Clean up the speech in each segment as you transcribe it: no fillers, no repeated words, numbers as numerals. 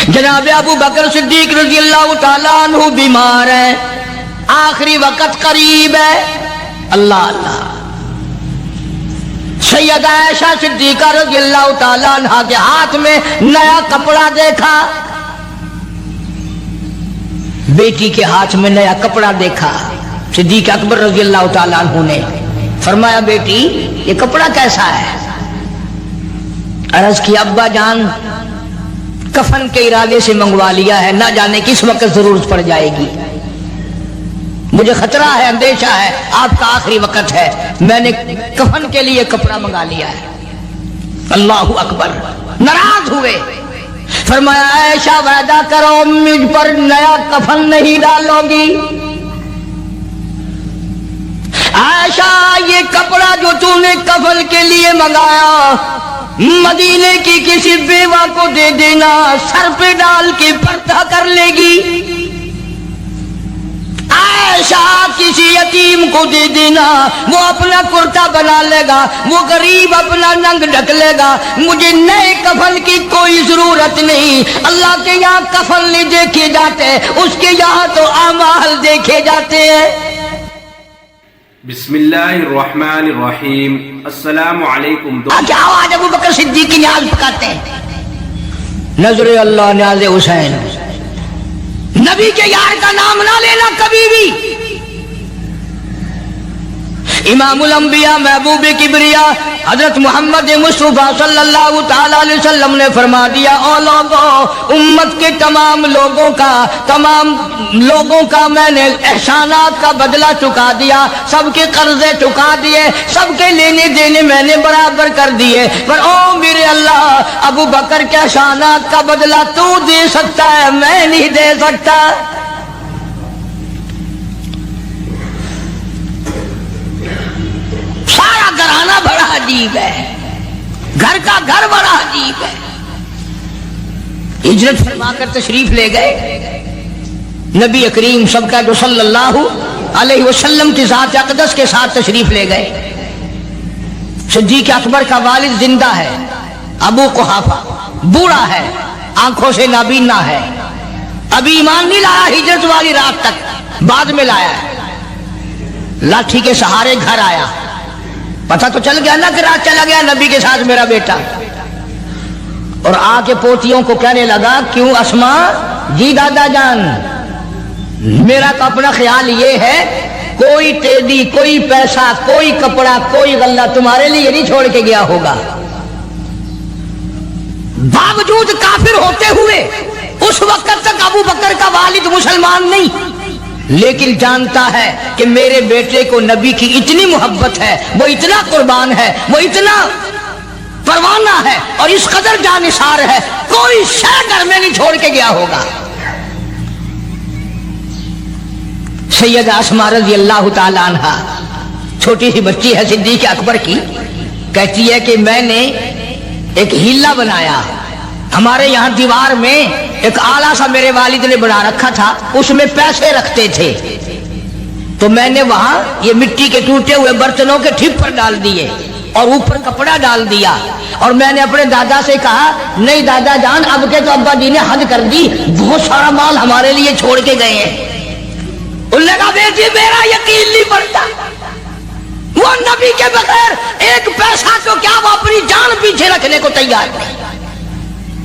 جناب ابو بکر صدیق رضی اللہ تعالیٰ عنہ بیمار ہیں، آخری وقت قریب ہے، اللہ اللہ۔ سیدہ عائشہ صدیقہ رضی اللہ تعالیٰ عنہ کے ہاتھ میں نیا کپڑا دیکھا، بیٹی کے ہاتھ میں نیا کپڑا دیکھا۔ صدیق اکبر رضی اللہ تعالیٰ عنہ نے فرمایا بیٹی یہ کپڑا کیسا ہے؟ عرض کی ابا جان کفن کے ارادے سے منگوا لیا ہے، نہ جانے کس وقت ضرورت پڑ جائے گی، مجھے خطرہ ہے، اندیشہ ہے، آپ کا آخری وقت ہے، میں نے کفن کے لیے کپڑا منگا لیا ہے۔ اللہ اکبر۔ ناراض ہوئے، فرمایا عائشہ وعدہ کرو مجھ پر نیا کفن نہیں ڈالو گی۔ عائشہ یہ کپڑا جو تو نے کفن کے لیے منگایا مدینے کی کسی بیوہ کو دے دینا، سر پہ ڈال کے پردہ کر لے گی۔ عائشہ کسی یتیم کو دے دینا، وہ اپنا کرتا بنا لے گا، وہ غریب اپنا ننگ ڈھک لے گا، مجھے نئے کفن کی کوئی ضرورت نہیں۔ اللہ کے یہاں کفن نہیں دیکھے جاتے، اس کے یہاں تو اعمال دیکھے جاتے ہیں۔ بسم اللہ الرحمن الرحیم۔ السلام علیکم۔ کیا آج ابو بکر صدیق کی نیاز پکاتے ہیں؟ نظر اللہ نیاز حسین، نبی کے یار کا نام نہ لینا کبھی بھی۔ امام الانبیاء محبوب کبریا حضرت محمد مصطفیٰ صلی اللہ تعالی علیہ وسلم نے فرما دیا، او لوگوں، امت کے تمام لوگوں کا میں نے احسانات کا بدلہ چکا دیا، سب کے قرضے چکا دیے، سب کے لینے دینے میں نے برابر کر دیے، پر او میرے اللہ ابو بکر کے احسانات کا بدلہ تو دے سکتا ہے، میں نہیں دے سکتا۔ سارا گھرانہ بڑا عجیب ہے، گھر کا گھر بڑا عجیب ہے۔ ہجرت فرما کر تشریف لے گئے نبی کریم سب کا جو صلی اللہ علیہ وسلم کی ذات اقدس کے ساتھ تشریف لے گئے۔ صدیق اکبر کا والد زندہ ہے، ابو قحافہ بوڑھا ہے، آنکھوں سے نابینا ہے، ابھی ایمان نہیں لایا ہجرت والی رات تک، بعد میں لایا ہے، لاٹھی کے سہارے گھر آیا، پتہ تو چل گیا نا کہ رات چلا گیا نبی کے ساتھ میرا بیٹا، اور آ کے پوتیوں کو کہنے لگا کیوں اسما جی دادا جان، میرا تو اپنا خیال یہ ہے کوئی ٹیڈی، کوئی پیسہ، کوئی کپڑا، کوئی غلہ تمہارے لیے نہیں چھوڑ کے گیا ہوگا۔ باوجود کافر ہوتے ہوئے اس وقت تک ابو بکر کا والد مسلمان نہیں، لیکن جانتا ہے کہ میرے بیٹے کو نبی کی اتنی محبت ہے، وہ اتنا قربان ہے، وہ اتنا پروانہ ہے اور اس قدر جانثار ہے، کوئی شے گھر میں نہیں چھوڑ کے گیا ہوگا۔ سیدہ اسماء رضی اللہ تعالی عنہ چھوٹی سی بچی ہے صدیق اکبر کی، کہتی ہے کہ میں نے ایک ہیلا بنایا، ہمارے یہاں دیوار میں ایک آلہ سا میرے والد نے بنا رکھا تھا، اس میں پیسے رکھتے تھے، تو میں نے وہاں یہ مٹی کے ٹوٹے ہوئے برتنوں کے ٹھپ پر ڈال دیے اور اوپر کپڑا ڈال دیا، اور میں نے اپنے دادا سے کہا نہیں دادا جان اب کے تو ابا جی نے حد کر دی، بہت سارا مال ہمارے لیے چھوڑ کے گئے ہیں۔ انہوں نے کہا بیٹی میرا یقین نہیں پڑتا، وہ نبی کے بغیر ایک پیسہ تو کیا وہ اپنی جان پیچھے رکھنے کو تیار نہیں۔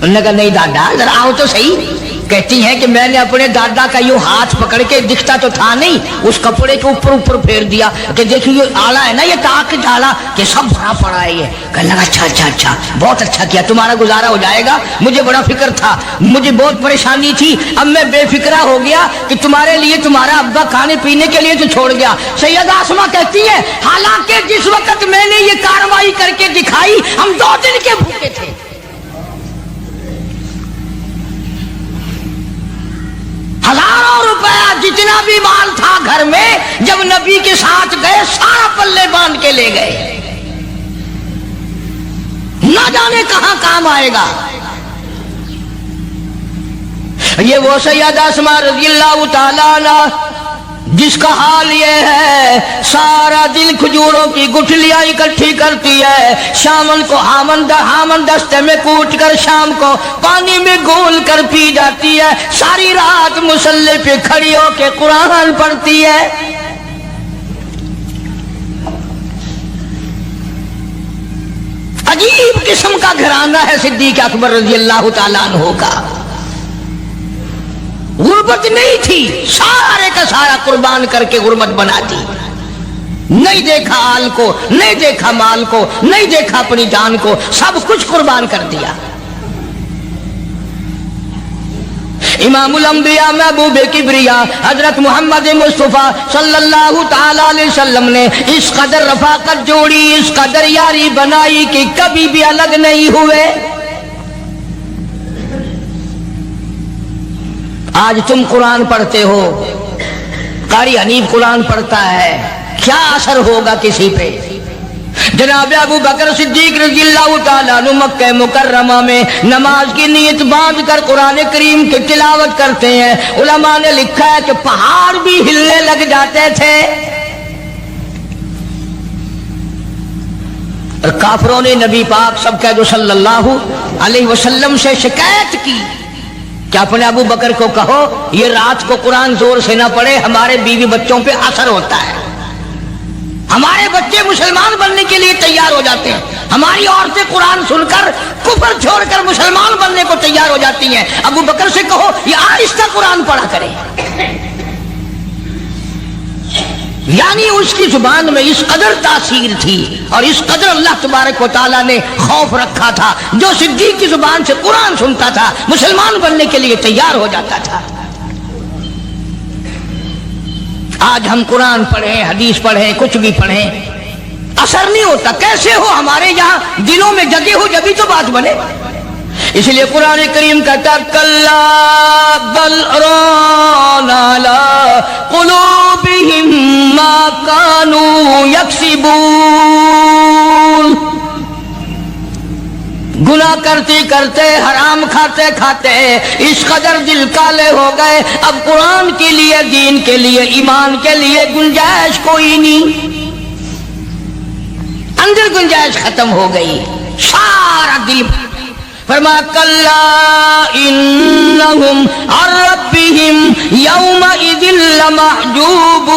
انہوں نے کہا نہیں دادا ذرا آؤ تو صحیح۔ کہتی ہیں کہ میں نے اپنے دادا کا یوں ہاتھ پکڑ کے، دکھتا تو تھا نہیں، اس کپڑے کے اوپر پھیر دیا کہ دیکھیں یہ آلہ ہے نا، یہ تاک ڈالا کہ سب بھرا پڑا ہے، یہ کہنے لگا اچھا بہت اچھا کیا، تمہارا گزارا ہو جائے گا، مجھے بڑا فکر تھا، مجھے بہت پریشانی تھی، اب میں بے فکرہ ہو گیا کہ تمہارے لیے تمہارا ابا کھانے پینے کے لیے تو چھوڑ گیا۔ سیدہ اسماء کہتی ہے حالانکہ جس وقت میں نے یہ کارروائی کر کے دکھائی ہم 2 دن کے بھوکے تھے۔ ہزاروں روپیہ جتنا بھی مال تھا گھر میں، جب نبی کے ساتھ گئے سارا پلے باندھ کے لے گئے، نہ جانے کہاں کام آئے گا۔ یہ وہ سیدہ اسماء رضی اللہ تعالی عنہ جس کا حال یہ ہے سارا دن کھجوروں کی گٹھلیاں اکٹھی کرتی ہے، شامن کو ہامن دستے میں کوٹ کر شام کو پانی میں گھول کر پی جاتی ہے، ساری رات مصلی پہ کھڑی ہو کے قرآن پڑھتی ہے۔ عجیب قسم کا گھرانہ ہے صدیق اکبر رضی اللہ تعالیٰ عنہ کا۔ غربت نہیں تھی، سارے کا سارا قربان کر کے غربت بنا دی۔ نہیں دیکھا آل کو، نہیں دیکھا مال کو، نہیں دیکھا اپنی جان کو، سب کچھ قربان کر دیا۔ امام الانبیاء محبوب کبریا حضرت محمد مصطفیٰ صلی اللہ تعالی علیہ وسلم نے اس قدر رفاقت جوڑی، اس قدر یاری بنائی کہ کبھی بھی الگ نہیں ہوئے۔ آج تم قرآن پڑھتے ہو، قاری حنیف قرآن پڑھتا ہے، کیا اثر ہوگا کسی پہ؟ جناب ابو بکر صدیق رضی اللہ تعالیٰ عنہ مکہ مکرمہ میں نماز کی نیت باندھ کر قرآن کریم کی تلاوت کرتے ہیں۔ علماء نے لکھا ہے کہ پہاڑ بھی ہلنے لگ جاتے تھے، اور کافروں نے نبی پاک سب کہہ دو صلی اللہ علیہ وسلم سے شکایت کی کہ اپنے ابو بکر کو کہو یہ رات کو قرآن زور سے نہ پڑھے، ہمارے بیوی بچوں پہ اثر ہوتا ہے، ہمارے بچے مسلمان بننے کے لیے تیار ہو جاتے ہیں، ہماری عورتیں قرآن سن کر کفر چھوڑ کر مسلمان بننے کو تیار ہو جاتی ہیں، ابو بکر سے کہو یہ آہستہ قرآن پڑھا کرے۔ یعنی اس کی زبان میں اس قدر تاثیر تھی اور اس قدر اللہ تبارک و تعالیٰ نے خوف رکھا تھا، جو صدیق کی زبان سے قرآن سنتا تھا مسلمان بننے کے لیے تیار ہو جاتا تھا۔ آج ہم قرآن پڑھیں، حدیث پڑھیں، کچھ بھی پڑھیں، اثر نہیں ہوتا۔ کیسے ہو؟ ہمارے یہاں دلوں میں جگہ ہو جبھی تو بات بنے۔ اس لیے قرآن کریم کہتا کلا بل ران علی قلوبہم ما کانوا یکسبون، گناہ کرتے کرتے حرام کھاتے کھاتے اس قدر دل کالے ہو گئے، اب قرآن کے لیے، دین کے لیے، ایمان کے لیے گنجائش کوئی نہیں، اندر گنجائش ختم ہو گئی، سارا دل۔ فرمایا کلا انہم عن ربہم یومئذ لمحجوبون،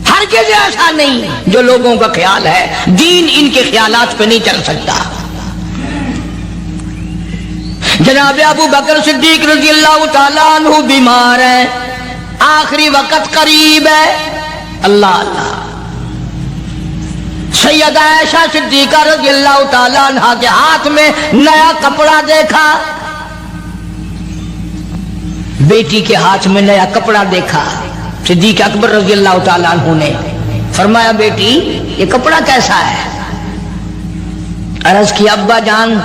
ہرگز ایسا نہیں جو لوگوں کا خیال ہے، دین ان کے خیالات پہ نہیں چل سکتا۔ جناب ابو بکر صدیق رضی اللہ تعالیٰ عنہ بیمار ہیں، آخری وقت قریب ہے، اللہ اللہ۔ سیدہ عائشہ صدیقہ رضی اللہ تعالیٰ عنہ کے ہاتھ میں نیا کپڑا دیکھا، بیٹی کے ہاتھ میں نیا کپڑا دیکھا، صدیق اکبر رضی اللہ تعالیٰ عنہ نے فرمایا بیٹی یہ کپڑا کیسا ہے؟ عرض کی ابا جان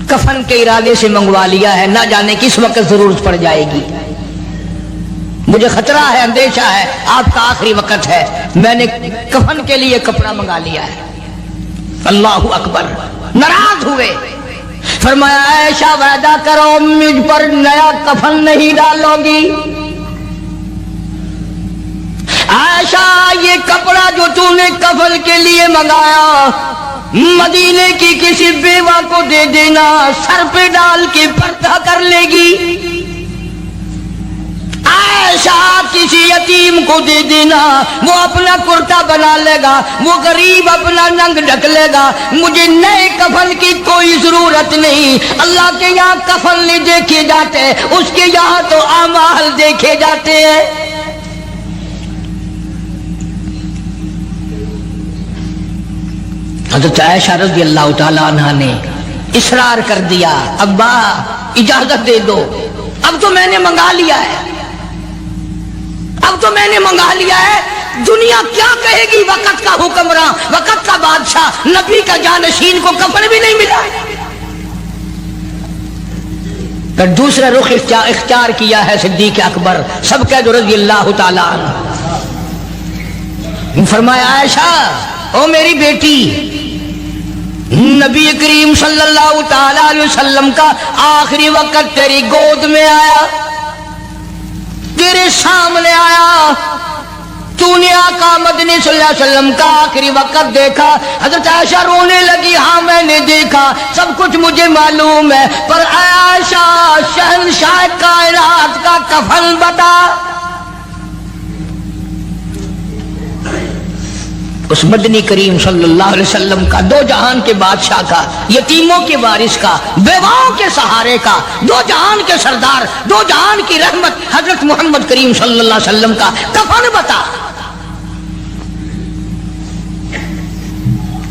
کفن کے ارادے سے منگوا لیا ہے، نہ جانے کس وقت ضرورت پڑ جائے گی، مجھے خطرہ ہے، اندیشہ ہے، آپ کا آخری وقت ہے، میں نے کفن کے لیے کپڑا منگا لیا ہے۔ اللہ اکبر۔ ناراض ہوئے، فرمایا عائشہ وعدہ کرو مجھ پر نیا کفن نہیں ڈالو گی۔ عائشہ یہ کپڑا جو تو نے کفن کے لیے منگایا مدینے کی کسی بیوہ کو دے دینا، سر پہ ڈال کے پردہ کر لے گی۔ عائشہ کسی یتیم کو دے دینا، وہ اپنا کرتا بنا لے گا، وہ غریب اپنا ننگ ڈھک لے گا، مجھے نئے کفن کی کوئی ضرورت نہیں۔ اللہ کے یہاں کفن نہیں دیکھے جاتے، اس کے یہاں تو اعمال دیکھے جاتے ہیں۔ حضرت عائشہ رضی اللہ تعالیٰ عنہ نے اصرار کر دیا، ابا اجازت دے دو، اب تو میں نے منگا لیا ہے، اب تو میں نے منگا لیا ہے، دنیا کیا کہے گی؟ وقت کا حکمراں، وقت کا بادشاہ، نبی کا جانشین کو کفن بھی نہیں ملا۔ پھر دوسرا رخ اختیار کیا ہے صدیق اکبر سب کہہ دو رضی اللہ تعالیٰ عنہ۔ فرمایا عائشہ او میری بیٹی، نبی کریم صلی اللہ تعالی علیہ وسلم کا آخری وقت تیری گود میں آیا، تیرے سامنے آیا، تو نے آقا مدنی صلی اللہ علیہ وسلم کا آخری وقت دیکھا۔ حضرت عائشہ رونے لگی، ہاں میں نے دیکھا، سب کچھ مجھے معلوم ہے، پر اے عائشہ شہنشاہ کائنات کا کفن بتا۔ اس مدنی کریم صلی اللہ علیہ وسلم کا، دو جہان کے بادشاہ کا، یتیموں کے وارث کا، بیواؤں کے سہارے کا، دو جہان کے سردار، دو جہان کی رحمت حضرت محمد کریم صلی اللہ علیہ وسلم کا کفن بتا۔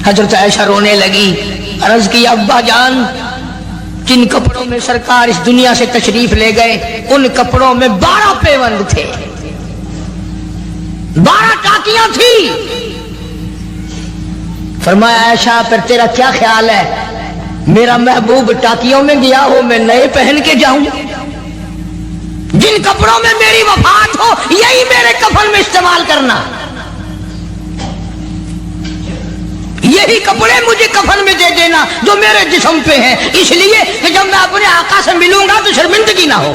حضرت عائشہ رونے لگی، عرض کی ابا جان، جن کپڑوں میں سرکار اس دنیا سے تشریف لے گئے ان کپڑوں میں 12 پیوند تھے، 12 ٹاکیاں تھی۔ فرمایا عائشہ پھر تیرا کیا خیال ہے، میرا محبوب ٹاکیوں میں گیا ہو، میں نئے پہن کے جاؤں؟ جن کپڑوں میں میری وفات ہو یہی میرے کفن میں استعمال کرنا، یہی کپڑے مجھے کفن میں دے دینا جو میرے جسم پہ ہیں، اس لیے کہ جب میں اپنے آقا سے ملوں گا تو شرمندگی نہ ہو۔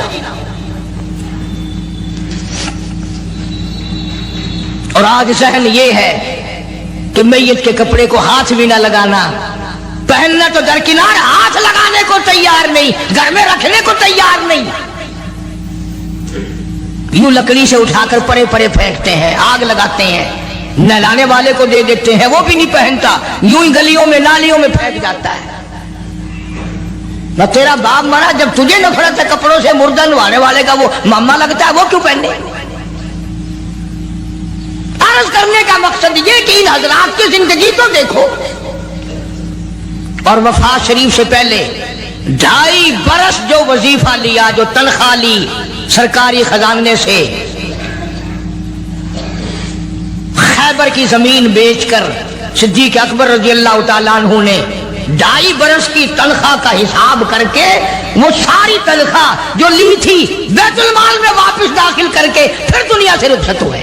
اور آج ذہن یہ ہے کہ میت کے کپڑے کو ہاتھ بھی نہ لگانا، پہننا تو درکنار، ہاتھ لگانے کو تیار نہیں، گھر میں رکھنے کو تیار نہیں، یوں لکڑی سے اٹھا کر پڑے پڑے پھینکتے ہیں، آگ لگاتے ہیں، نہلانے والے کو دے دیتے ہیں، وہ بھی نہیں پہنتا، یوں ہی گلیوں میں نالیوں میں پھینک جاتا ہے۔ نہ تیرا باپ مرا، جب تجھے نفرت ہے کپڑوں سے، مردہ نوانے والے کا وہ ماما لگتا ہے، وہ کیوں پہنے؟ عرض کرنے کا مقصد یہ کہ ان حضرات کی زندگی تو دیکھو، اور وفات شریف سے پہلے 2.5 برس جو وظیفہ لیا، جو تنخواہ لی سرکاری خزانے سے، خیبر کی زمین بیچ کر صدیق اکبر رضی اللہ تعالیٰ عنہ نے 2.5 برس کی تنخواہ کا حساب کر کے وہ ساری تنخواہ جو لی تھی بیت المال میں واپس داخل کر کے پھر دنیا سے رخصت ہوئے۔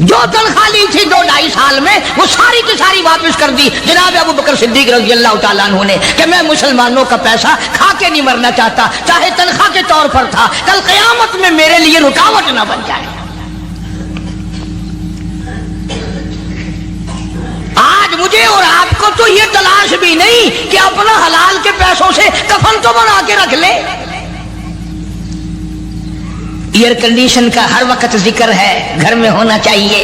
جو تنخواہ لی تھی 2-2.5 سال میں وہ ساری کی ساری واپس کر دی جناب ابو بکر صدیق رضی اللہ تعالیٰ عنہ نے، کہ میں مسلمانوں کا پیسہ کھا کے نہیں مرنا چاہتا، چاہے تنخواہ کے طور پر تھا، کل قیامت میں میرے لیے رکاوٹ نہ بن جائے۔ آج مجھے اور آپ کو تو یہ تلاش بھی نہیں کہ اپنا حلال کے پیسوں سے کفن تو بنا کے رکھ لے۔ ایئر کنڈیشن کا ہر وقت ذکر ہے، گھر میں ہونا چاہیے،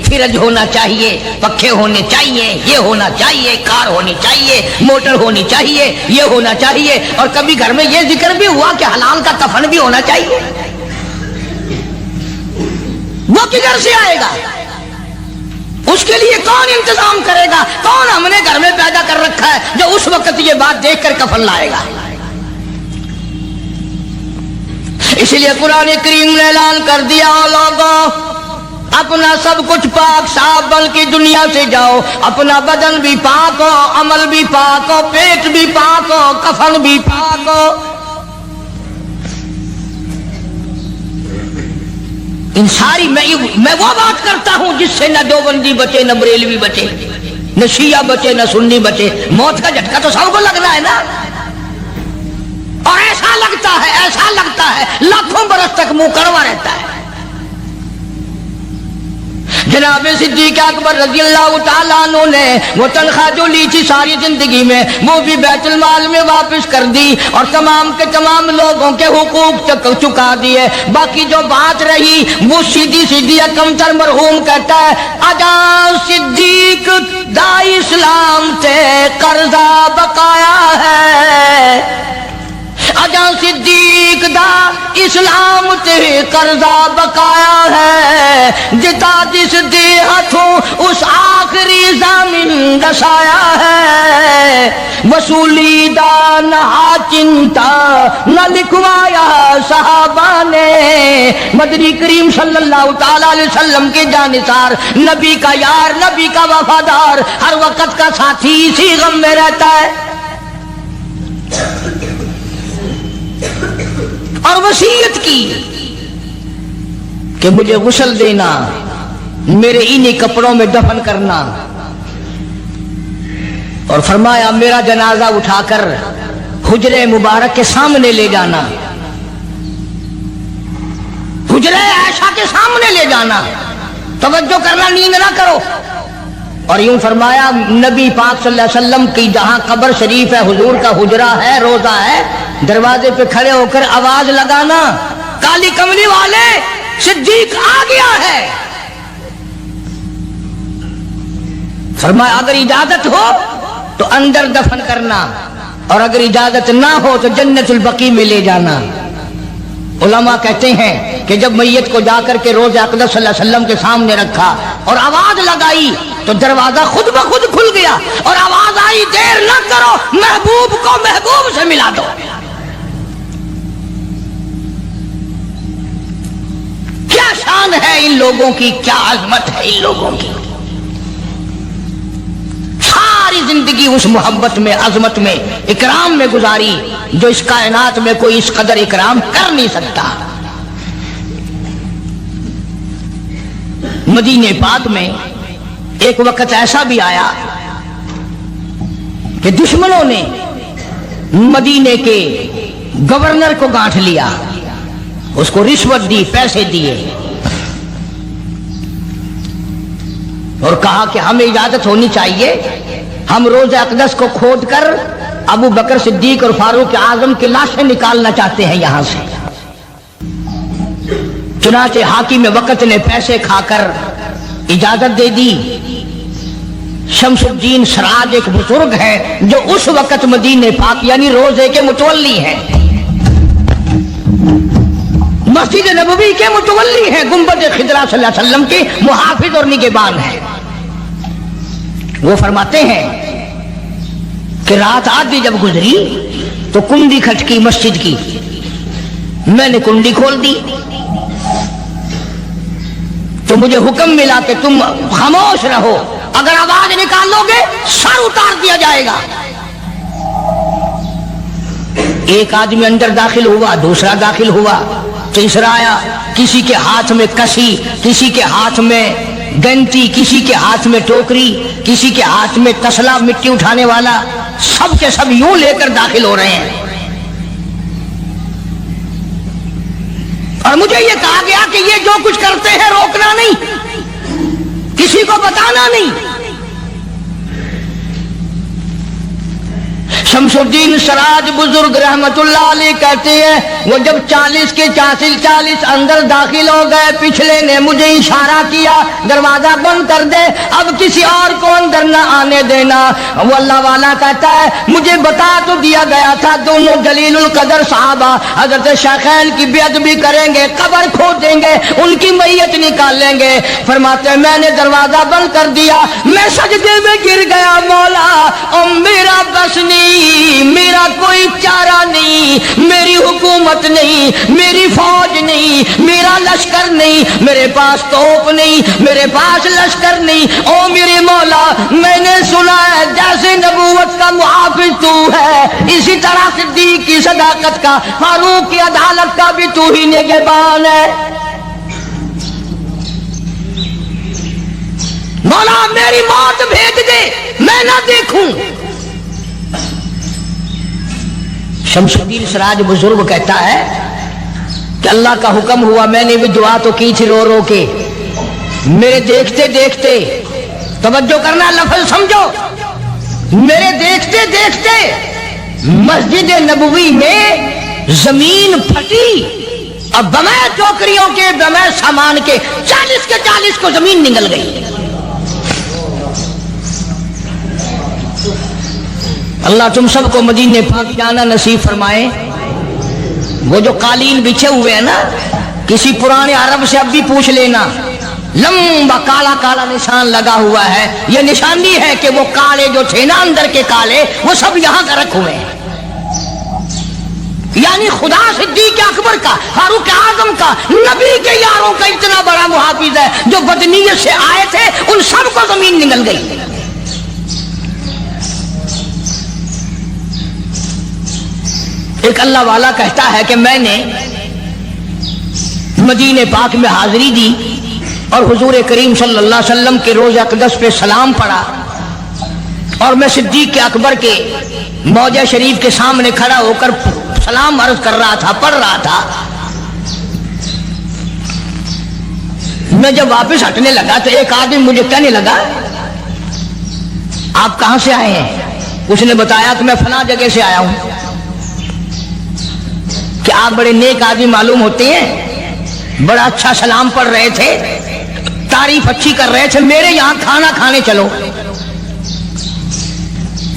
فریج ہونا چاہیے، پنکھے ہونے چاہیے، یہ ہونا چاہیے، کار ہونی چاہیے، موٹر ہونی چاہیے، یہ ہونا چاہیے، اور کبھی گھر میں یہ ذکر بھی ہوا کہ حلال کا کفن بھی ہونا چاہیے۔ وہ کدھر سے آئے گا؟ اس کے لیے کون انتظام کرے گا؟ کون ہم نے گھر میں پیدا کر رکھا ہے جو اس وقت یہ بات دیکھ کر کفن لائے گا؟ اس لیے قرآن کریم نے اعلان کر دیا، لوگوں اپنا سب کچھ پاک صاف بن کے دنیا سے جاؤ، اپنا بدن بھی پاک ہو، عمل بھی پاک ہو، پیٹ بھی پاک ہو، کفن بھی پاک ہو۔ ان ساری میں وہ بات کرتا ہوں جس سے نہ دیوبندی بچے، نہ بریلوی بچے، نہ شیعہ بچے، نہ سنی بچے۔ موت کا جھٹکا تو سب کو لگنا ہے نا، اور ایسا لگتا ہے لاکھوں برس تک منہ کڑوا رہتا ہے۔ جناب صدیق اکبر رضی اللہ تعالیٰ عنہ نے وہ تنخواہ جو لی تھی ساری زندگی میں وہ بھی بیت المال میں واپس کر دی، اور تمام کے تمام لوگوں کے حقوق چکا دیے۔ باقی جو بات رہی وہ سیدھی کمتر مرحوم کہتا ہے، اجا صدیق دا اسلام تے قرضہ بقایا ہے، اجا صدیق دا اسلام تے قرضہ بقایا ہے، جتا جس دے ہاتھوں اس آخری زمین دسایا ہے، وصولی دا نہ چنتا نہ لکھوایا صحابہ نے۔ مدنی کریم صلی اللہ تعالی علیہ وسلم کے جانثار، نبی کا یار، نبی کا وفادار، ہر وقت کا ساتھی اسی غم میں رہتا ہے، اور وصیت کی کہ مجھے غسل دینا، میرے انہی کپڑوں میں دفن کرنا، اور فرمایا میرا جنازہ اٹھا کر حجرے مبارک کے سامنے لے جانا، حجرے عائشہ کے سامنے لے جانا، توجہ کرنا، نیند نہ کرو۔ اور یوں فرمایا نبی پاک صلی اللہ علیہ وسلم کی جہاں قبر شریف ہے، حضور کا حجرہ ہے، روضہ ہے، دروازے پہ کھڑے ہو کر آواز لگانا، کالی کملی والے صدیق آ گیا ہے۔ فرمایا اگر اجازت ہو تو اندر دفن کرنا، اور اگر اجازت نہ ہو تو جنت البقیع میں لے جانا۔ علماء کہتے ہیں کہ جب میت کو جا کر کے روضہ اقدس صلی اللہ علیہ وسلم کے سامنے رکھا اور آواز لگائی تو دروازہ خود بخود کھل گیا، اور آواز آئی دیر نہ کرو، محبوب کو محبوب سے ملا دو۔ کیا شان ہے ان لوگوں کی، کیا عظمت ہے ان لوگوں کی، ساری زندگی اس محبت میں، عظمت میں، اکرام میں گزاری جو اس کائنات میں کوئی اس قدر اکرام کر نہیں سکتا۔ مدینہ پاک میں ایک وقت ایسا بھی آیا کہ دشمنوں نے مدینے کے گورنر کو گانٹھ لیا، اس کو رشوت دی، پیسے دیے، اور کہا کہ ہمیں اجازت ہونی چاہیے، ہم روضہ اقدس کو کھود کر ابو بکر صدیق اور فاروق اعظم کی لاشیں نکالنا چاہتے ہیں یہاں سے۔ چنانچہ حاکم وقت نے پیسے کھا کر اجازت دے دی۔ شمس الدین سراج ایک بزرگ ہے جو اس وقت مدینہ پاک یعنی روضے کے متولی ہیں، مسجد نبوی کے متولی ہیں، گنبد خضرا صلی اللہ علیہ وسلم کے محافظ اور نگہبان ہیں۔ وہ فرماتے ہیں کہ رات آدھی جب گزری تو کنڈی کھٹکی مسجد کی، میں نے کنڈی کھول دی تو مجھے حکم ملا کہ تم خاموش رہو، اگر آواز نکالو گے سر اتار دیا جائے گا۔ ایک آدمی اندر داخل ہوا، دوسرا داخل ہوا، تیسرا آیا، کسی کے ہاتھ میں کسی، کسی کے ہاتھ میں گنتی، کسی کے ہاتھ میں ٹوکری، کسی کے ہاتھ میں تسلا مٹی اٹھانے والا، سب کے سب یوں لے کر داخل ہو رہے ہیں۔ اور مجھے یہ کہا گیا کہ یہ جو کچھ کرتے ہیں روکنا نہیں، کسی کو بتانا نہیں۔ شمس الدین سراج بزرگ رحمت اللہ علیہ کہتے ہیں وہ جب 40 کے 40 اندر داخل ہو گئے، پچھلے نے مجھے اشارہ کیا دروازہ بند کر دے، اب کسی اور کو اندر نہ آنے دینا۔ وہ اللہ والا کہتا ہے مجھے بتا تو دیا گیا تھا دونوں جلیل القدر صحابہ حضرت شیخین کی بے ادبی کریں گے، قبر کھود دیں گے، ان کی میت نکال لیں گے۔ فرماتے ہیں میں نے دروازہ بند کر دیا، میں سجدے میں گر گیا، مولا او میرا بس نہیں، میرا کوئی چارہ نہیں، میری حکومت نہیں، میری فوج نہیں، میرا لشکر نہیں، میرے پاس توپ نہیں، میرے پاس لشکر نہیں، او میرے مولا میں نے سنا ہے جیسے نبوت کا محافظ تو ہے، اسی طرح صدیق کی صداقت کا، فاروق کی عدالت کا بھی تو ہی نگہبان ہے۔ مولا میری موت بھیج دے، میں نہ دیکھوں۔ شمس الدین سراج بزرگ کہتا ہے کہ اللہ کا حکم ہوا، میں نے بھی دعا تو کی تھی رو رو کے، میرے دیکھتے دیکھتے، توجہ کرنا لفظ سمجھو، میرے دیکھتے دیکھتے مسجد نبوی میں زمین پھٹی اور بمے ٹوکریوں کے، بمے سامان کے 40 کے 40 کو زمین نگل گئی۔ اللہ تم سب کو مدینہ پاک جانا نصیب فرمائے۔ وہ جو قالین بچھے ہوئے ہیں نا، کسی پرانے عرب سے اب بھی پوچھ لینا، لمبا کالا کالا نشان لگا ہوا ہے، یہ نشانی ہے کہ وہ کالے جو تھے نا اندر کے کالے، وہ سب یہاں کا رکھ ہوئے ہیں، یعنی خدا صدیق اکبر کا، فاروق اعظم کا، نبی کے یاروں کا اتنا بڑا محافظ ہے، جو بدنیت سے آئے تھے ان سب کو زمین نگل گئی۔ ایک اللہ والا کہتا ہے کہ میں نے مدینہ پاک میں حاضری دی اور حضور کریم صلی اللہ علیہ وسلم کے روضہ اقدس پہ سلام پڑھا، اور میں صدیق اکبر کے موضع شریف کے سامنے کھڑا ہو کر سلام عرض کر رہا تھا، پڑھ رہا تھا۔ میں جب واپس ہٹنے لگا تو ایک آدمی مجھے کہنے لگا آپ کہاں سے آئے ہیں؟ اس نے بتایا کہ میں فلاں جگہ سے آیا ہوں۔ کہ آپ بڑے نیک آدمی معلوم ہوتے ہیں، بڑا اچھا سلام پڑھ رہے تھے، تعریف اچھی کر رہے تھے، میرے یہاں کھانا کھانے چلو۔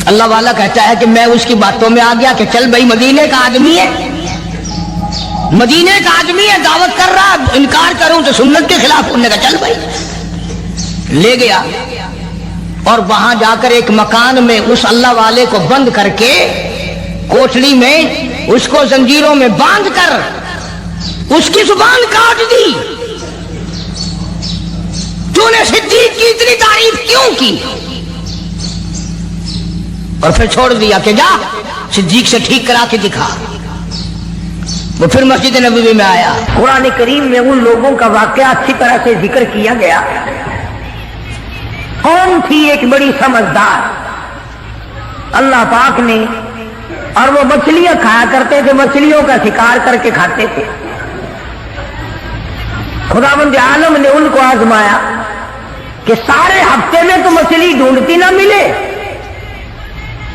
اللہ والا کہتا ہے کہ میں اس کی باتوں میں آ گیا کہ چل بھائی، مدینے کا آدمی ہے، مدینے کا آدمی ہے، دعوت کر رہا، انکار کروں تو سنت کے خلاف ہونے کا، چل بھائی۔ لے گیا اور وہاں جا کر ایک مکان میں اس اللہ والے کو بند کر کے، کوٹڑی میں اس کو زنجیروں میں باندھ کر اس کی زبان کاٹ دی۔ تو نے صدیق کی اتنی تعریف کیوں کی؟ اور پھر چھوڑ دیا کہ جا صدیق سے ٹھیک کرا کے دکھا۔ وہ پھر مسجد نبوی میں آیا۔ قرآن کریم میں ان لوگوں کا واقعہ اچھی طرح سے ذکر کیا گیا۔ کون تھی ایک بڑی سمجھدار، اللہ پاک نے، اور وہ مچھلیاں کھایا کرتے تھے، مچھلیوں کا شکار کر کے کھاتے تھے۔ خداوند عالم نے ان کو آزمایا کہ سارے ہفتے میں تو مچھلی ڈھونڈتی نہ ملے،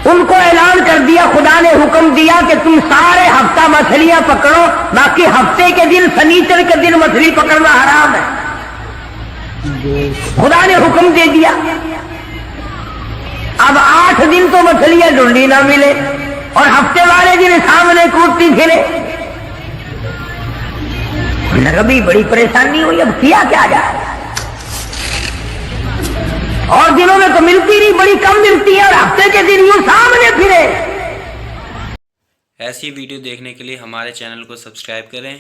ان کو اعلان کر دیا، خدا نے حکم دیا کہ تم سارے ہفتہ مچھلیاں پکڑو، باقی ہفتے کے دن سنیچر کے دن مچھلی پکڑنا حرام ہے۔ خدا نے حکم دے دیا۔ اب 8 دن تو مچھلیاں ڈھونڈی نہ ملے اور ہفتے والے دن سامنے کودتی پھرے۔ کبھی بڑی پریشانی ہوئی، اب کیا کیا جائے؟ اور دنوں میں تو ملتی نہیں، بڑی کم ملتی ہے، اور ہفتے کے دن یوں سامنے پھرے۔ ایسی ویڈیو دیکھنے کے لیے ہمارے چینل کو سبسکرائب کریں۔